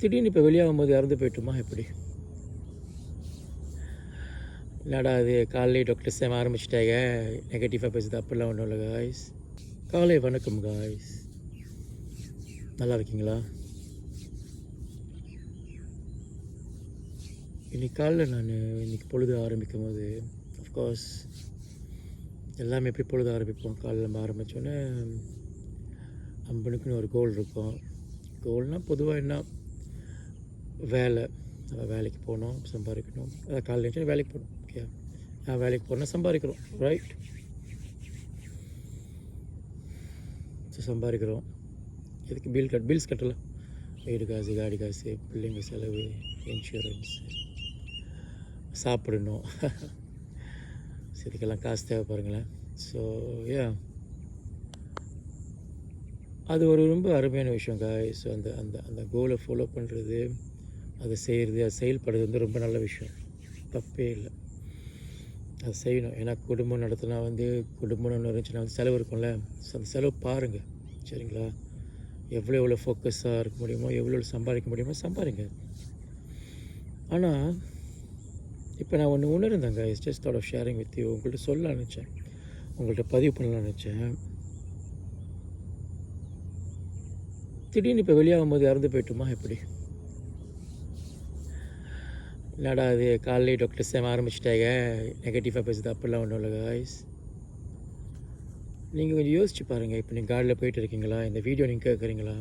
திடீர்னு இப்போ வெளியாகும்போது இறந்து போயிட்டுமா எப்படி? என்னடா அது காலையிலே டாக்டர் சேம் ஆரம்பிச்சிட்டாங்க நெகட்டிவாக பேசுது, அப்படிலாம் ஒன்றும் இல்லை காய்ஸ். காலை வணக்கம் காய்ஸ், நல்லா இருக்கீங்களா? இன்றைக்கி காலைல நான் இன்றைக்கி பொழுது ஆரம்பிக்கும் போது அஃப்கோர்ஸ் எல்லாமே எப்படி பொழுது ஆரம்பிப்போம். காலையில் நம்ம ஆரம்பித்தோன்னே நம்மளுக்குன்னு ஒரு கோல் இருக்கும். கோல்னால் பொதுவாக என்ன, வேலை. நம்ம வேலைக்கு போகணும், சம்பாதிக்கணும். அதை காலையில் எழுந்துச்சு வேலைக்கு போகணும். ஓகே, நான் வேலைக்கு போகிறேன்னா சம்பாதிக்கிறோம், ரைட்? ஸோ சம்பாதிக்கிறோம் எதுக்கு? பில்ஸ் கட்டலாம். வீடு காசு, காடி காசு, பிள்ளைங்க செலவு, இன்சூரன்ஸ், சாப்பிடணும். இதுக்கெல்லாம் காசு தேவை பாருங்களேன். ஸோ அது ஒரு ரொம்ப அருமையான விஷயம் காய்ஸ். ஸோ அந்த அந்த அந்த கோலை ஃபாலோ பண்ணுறது, அதை செய்கிறது, அது செயல்படுறது வந்து ரொம்ப நல்ல விஷயம், தப்பே இல்லை. அது செய்யணும். ஏன்னா குடும்பம் நடத்தினா குடும்பம்னு ஒன்று இருந்துச்சுன்னா செலவு இருக்கும்ல. அந்த செலவு பாருங்கள், சரிங்களா? எவ்வளோ ஃபோக்கஸாக இருக்க முடியுமோ, எவ்வளோ சம்பாதிக்க முடியுமோ சம்பாதிங்க. ஆனால் இப்போ நான் ஒன்று உணர்ந்தேங்க, it's just thought of sharing with you. உங்கள்கிட்ட சொல்ல நினச்சேன், உங்கள்கிட்ட பதிவு பண்ணலாம்னு நினச்சேன். திடீர்னு இப்போ வெளியாகும்போது இறந்து போயிட்டுமா எப்படி? என்னடா அது காலையிலே டாக்டர் சேம் ஆரம்பிச்சிட்டாங்க நெகட்டிவாக பேசுது, அப்படிலாம் ஒன்றும் இல்லை காய்ஸ். நீங்கள் கொஞ்சம் யோசிச்சு பாருங்கள். இப்போ நீங்கள் காலையில் போயிட்டு இருக்கீங்களா, இந்த வீடியோ நீங்கள் கேட்குறீங்களா?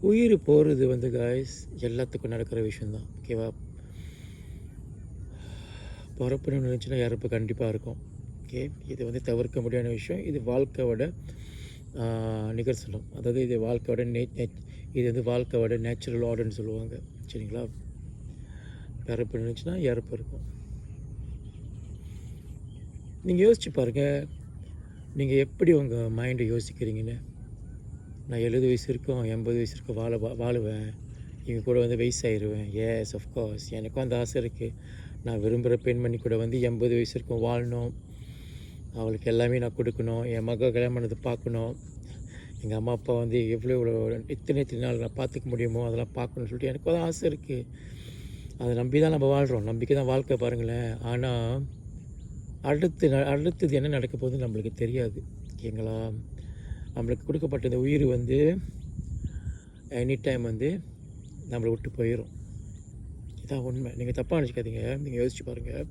உயிர் போகிறது காய்ஸ் எல்லாத்துக்கும் நடக்கிற விஷயந்தான், ஓகேவா? பிறப்புன்னு நினச்சின்னா இறப்பு கண்டிப்பாக இருக்கும், ஓகே? இது தவிர்க்க முடியாத விஷயம். இது வாழ்க்கையோட நிகழ்சனம். அதாவது இது வாழ்க்கையோட இது வாழ்க்கையோட நேச்சுரல் ஆர்டர்னு சொல்லுவாங்க, சரிங்களா? பிறப்பு நினச்சின்னா இறப்பு இருக்கும். நீங்கள் யோசிச்சு பாருங்கள், நீங்கள் எப்படி உங்கள் மைண்டை யோசிக்கிறீங்கன்னு. நான் 70 வயசு இருக்கும், 80 வயசு இருக்கும், வாழுவேன், இவங்க கூட வயசாகிடுவேன். எஸ், அஃப்கோர்ஸ் எனக்கும் அந்த ஆசை இருக்குது. நான் விரும்புகிற பெண்மணி கூட 80 வயசு இருக்கும் வாழணும், அவளுக்கு எல்லாமே நான் கொடுக்கணும், என் மக கல்யாணம் பண்ணது பார்க்கணும், எங்கள் அம்மா அப்பா எவ்வளோ எத்தனை நாள் நான் பார்த்துக்க முடியுமோ அதெல்லாம் பார்க்கணுன்னு சொல்லிட்டு எனக்கு தான் ஆசை இருக்குது. அதை நம்பி தான் நம்ம வாழ்கிறோம், நம்பிக்கை தான் வாழ்க்கை பாருங்களேன். ஆனால் அடுத்தது என்ன நடக்க போகுதுன்னு நம்மளுக்கு தெரியாது, ஓகேங்களா? நம்மளுக்கு கொடுக்கப்பட்ட இந்த உயிர் எனி டைம் நம்மளை விட்டு போயிடும். இதான் உண்மை. நீங்கள் தப்பாக நினச்சிக்காதீங்க, நீங்கள் யோசிச்சு பாருங்கள்.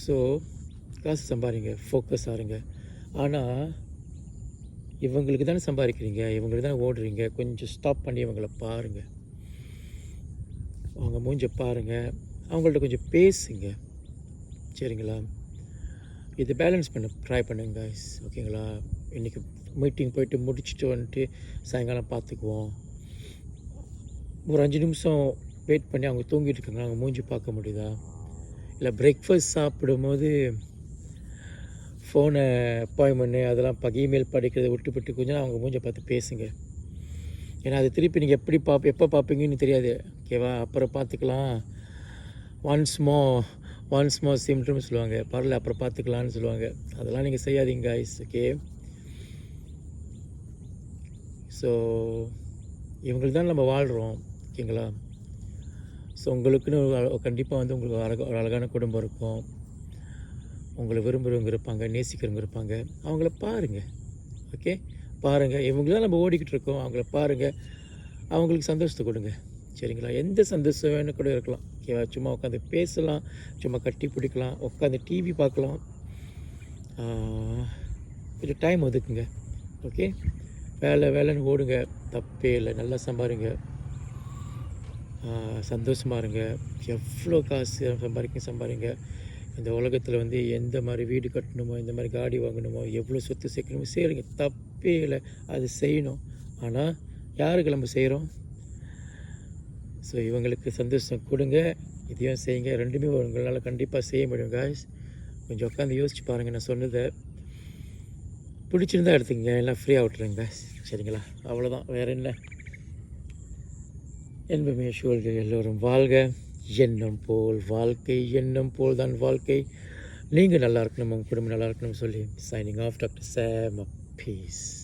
ஸோ காசு சம்பாதிங்க, ஃபோக்கஸ் ஆகுங்க. ஆனால் இவங்களுக்கு தானே சம்பாதிக்கிறீங்க, இவங்களுக்கு தானே ஓடுறீங்க. கொஞ்சம் ஸ்டாப் பண்ணி இவங்கள பாருங்கள், அவங்க மூஞ்ச பாருங்கள், அவங்கள்ட்ட கொஞ்சம் பேசுங்க, சரிங்களா? இது பேலன்ஸ் பண்ண ட்ரை பண்ணுங்க guys, ஓகேங்களா? இன்றைக்கி மீட்டிங் போயிட்டு முடிச்சுட்டு சாயங்காலம் பார்த்துக்குவோம். ஒரு 5 நிமிஷம் வெயிட் பண்ணி அவங்க தூங்கிட்டு இருக்காங்க, அவங்க மூஞ்சி பார்க்க முடியுதா? இல்லை பிரேக்ஃபாஸ்ட் சாப்பிடும்போது ஃபோனை அப்பாயின்மெண்ட்டு அதெல்லாம் இமெயில் படிக்கிறத விட்டுப்பட்டு கொஞ்சம் அவங்க மூஞ்சை பார்த்து பேசுங்க. ஏன்னா அது திருப்பி நீங்கள் எப்போ பார்ப்பீங்கன்னு தெரியாது, ஓகேவா? அப்புறம் பார்த்துக்கலாம், ஒன்ஸ் மோர் சிம்டம்ஸ் சொல்லுவாங்க, பரவாயில்ல அப்புறம் பார்த்துக்கலான்னு சொல்லுவாங்க. அதெல்லாம் நீங்கள் செய்யாதீங்க காய்ஸ், ஓகே? ஸோ இவங்களுக்கு தான் நம்ம வாழ்கிறோம், ஓகேங்களா? ஸோ உங்களுக்குன்னு கண்டிப்பாக உங்களுக்கு ஒரு அழகான குடும்பம் இருக்கும், உங்களை விரும்புகிறவங்க இருப்பாங்க, நேசிக்கிறவங்க இருப்பாங்க. அவங்கள பாருங்கள், ஓகே? பாருங்கள், இவங்களாம் நம்ம ஓடிக்கிட்டு இருக்கோம், அவங்கள பாருங்கள், அவங்களுக்கு சந்தோஷத்தை கொடுங்க, சரிங்களா? எந்த சந்தோஷம் வேணும் கூட இருக்கலாம், ஓகேவா? சும்மா உட்காந்து பேசலாம், சும்மா கட்டி பிடிக்கலாம், உட்காந்து டிவி பார்க்கலாம், கொஞ்சம் டைம் ஒதுக்குங்க, ஓகே? வேலைன்னு ஓடுங்க, தப்பே இல்லை. நல்லா சம்பாதிங்க, சந்தோஷமாக இருங்க. எவ்வளோ காசு சம்பாதிங்க. இந்த உலகத்தில் எந்த மாதிரி வீடு கட்டணுமோ, இந்த மாதிரி காடி வாங்கணுமோ, எவ்வளோ சொத்து சேர்க்கணுமோ செய்கிறீங்க, தப்பே இல்லை, அது செய்யணும். ஆனால் யாருக்கு நம்ம செய்கிறோம்? ஸோ இவங்களுக்கு சந்தோஷம் கொடுங்க, இதையும் செய்யுங்க. ரெண்டுமே உங்களால் கண்டிப்பாக செய்ய முடியும் காய்ஸ். கொஞ்சம் உட்காந்து யோசிச்சு பாருங்கள். நான் சொன்னதை பிடிச்சிருந்தா எடுத்துக்கங்க, எல்லாம் ஃப்ரீயாக விட்டுருங்க காய்ஸ், சரிங்களா? அவ்வளோதான், வேறு என்ன? என்பமே சூழல்கள் எல்லோரும் வாழ்க, எண்ணம் போல் வாழ்க்கை, எண்ணம் போல் தான் வாழ்க்கை. நீங்கள் நல்லா இருக்கணும், உங்கள் குடும்பம் நல்லா இருக்கணும்னு சொல்லி signing off, doctor Sam. Piece.